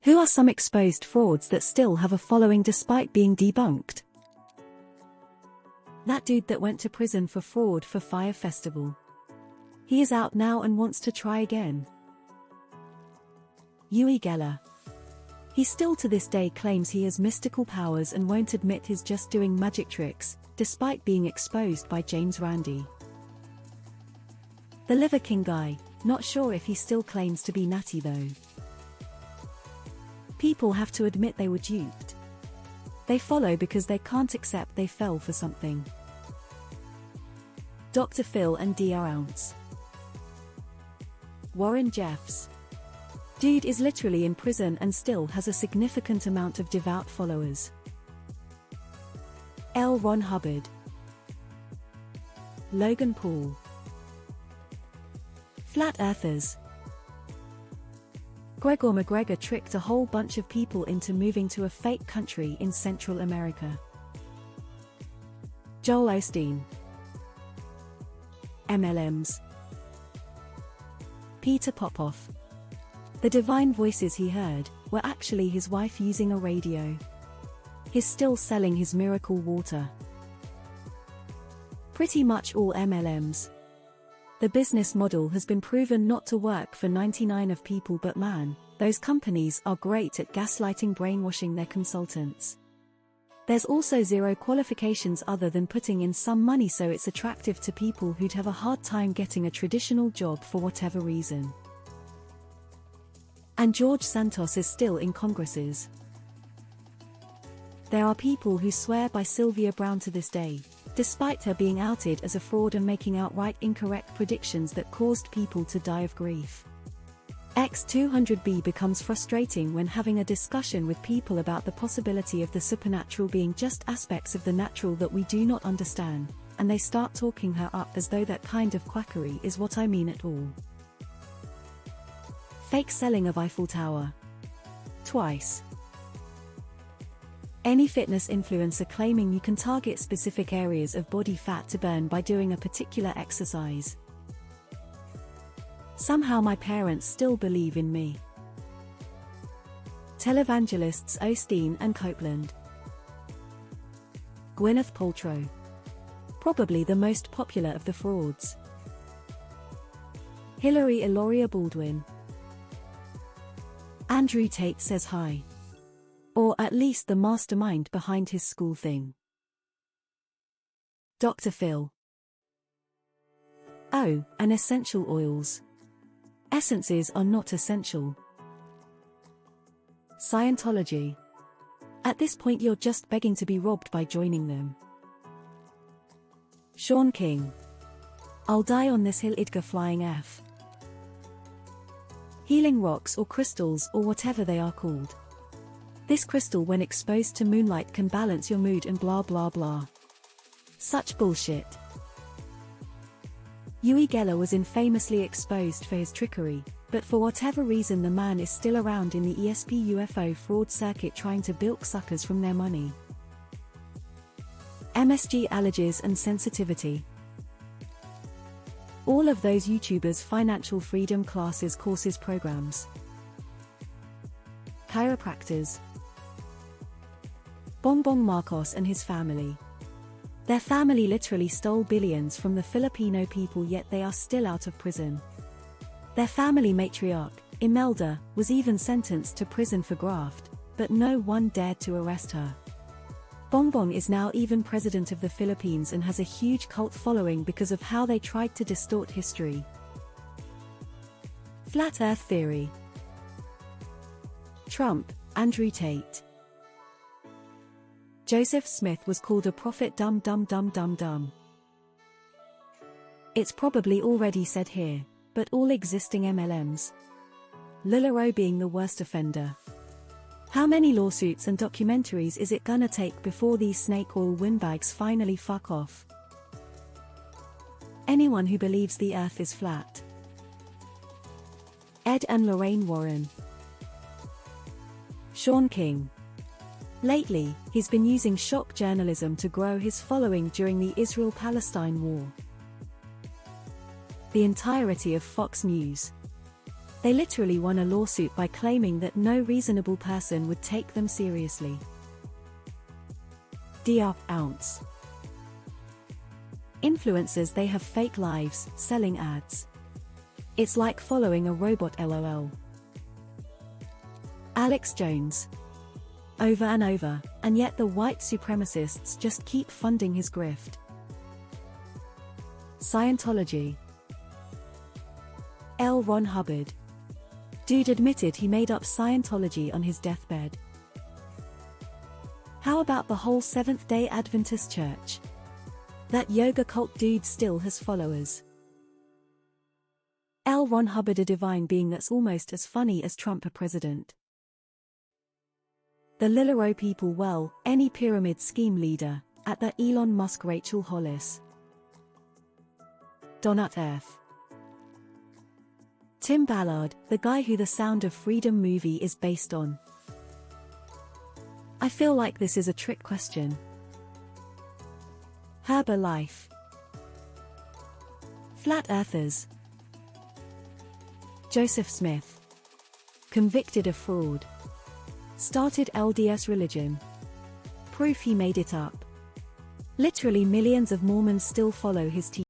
Who are some exposed frauds that still have a following despite being debunked? That dude that went to prison for fraud for Fire Festival. He is out now and wants to try again. Uri Geller. He still to this day claims he has mystical powers and won't admit he's just doing magic tricks, despite being exposed by James Randi. The Liver King guy, not sure if he still claims to be Natty though. People have to admit they were duped. They follow because they can't accept they fell for something. Dr. Phil and Dr. Ounce. Warren Jeffs. Dude is literally in prison and still has a significant amount of devout followers. L. Ron Hubbard. Logan Paul. Flat Earthers. Gregor McGregor tricked a whole bunch of people into moving to a fake country in Central America. Joel Osteen. MLMs. Peter Popoff. The divine voices he heard were actually his wife using a radio. He's still selling his miracle water. Pretty much all MLMs. The business model has been proven not to work for 99% of people, but man, those companies are great at gaslighting, brainwashing their consultants. There's also zero qualifications other than putting in some money, so it's attractive to people who'd have a hard time getting a traditional job for whatever reason. And George Santos is still in Congresses. There are people who swear by Sylvia Browne to this day, despite her being outed as a fraud and making outright incorrect predictions that caused people to die of grief. X200B becomes frustrating when having a discussion with people about the possibility of the supernatural being just aspects of the natural that we do not understand, and they start talking her up as though that kind of quackery is what I mean at all. Fake selling of Eiffel Tower. Twice. Any fitness influencer claiming you can target specific areas of body fat to burn by doing a particular exercise. Somehow my parents still believe in me. Televangelists Osteen and Copeland. Gwyneth Paltrow. Probably the most popular of the frauds. Hillary Eloria Baldwin. Andrew Tate says hi. Or at least the mastermind behind his school thing. Dr. Phil. Oh, and essential oils. Essences are not essential. Scientology. At this point you're just begging to be robbed by joining them. Sean King. I'll die on this hill, Idga flying F. Healing rocks or crystals or whatever they are called. This crystal when exposed to moonlight can balance your mood and blah blah blah. Such bullshit. Uri Geller was infamously exposed for his trickery, but for whatever reason the man is still around in the ESP UFO fraud circuit trying to bilk suckers from their money. MSG allergies and sensitivity. All of those YouTubers' financial freedom classes, courses, programs. Chiropractors. Bongbong Marcos and his family. Their family literally stole billions from the Filipino people, yet they are still out of prison. Their family matriarch, Imelda, was even sentenced to prison for graft, but no one dared to arrest her. Bongbong is now even president of the Philippines and has a huge cult following because of how they tried to distort history. Flat Earth theory. Trump, Andrew Tate. Joseph Smith was called a prophet dumb. It's probably already said here, but all existing MLMs. LuLaRoe being the worst offender. How many lawsuits and documentaries is it gonna take before these snake oil windbags finally fuck off? Anyone who believes the earth is flat. Ed and Lorraine Warren. Sean King. Lately, he's been using shock journalism to grow his following during the Israel-Palestine war. The entirety of Fox News. They literally won a lawsuit by claiming that no reasonable person would take them seriously. Ounce. Influencers, they have fake lives, selling ads. It's like following a robot, lol. Alex Jones. Over and over, and yet the white supremacists just keep funding his grift. Scientology. L. Ron Hubbard. Dude admitted he made up Scientology on his deathbed. How about the whole Seventh-day Adventist Church? That yoga cult dude still has followers. L. Ron Hubbard, a divine being that's almost as funny as Trump a president. The Lillero people, well, any pyramid scheme leader, at the Elon Musk. Rachel Hollis. Donut Earth. Tim Ballard, the guy who the Sound of Freedom movie is based on. I feel like this is a trick question. Herbalife. Flat Earthers. Joseph Smith. Convicted of fraud. Started LDS religion. Proof he made it up. Literally millions of Mormons still follow his teachings.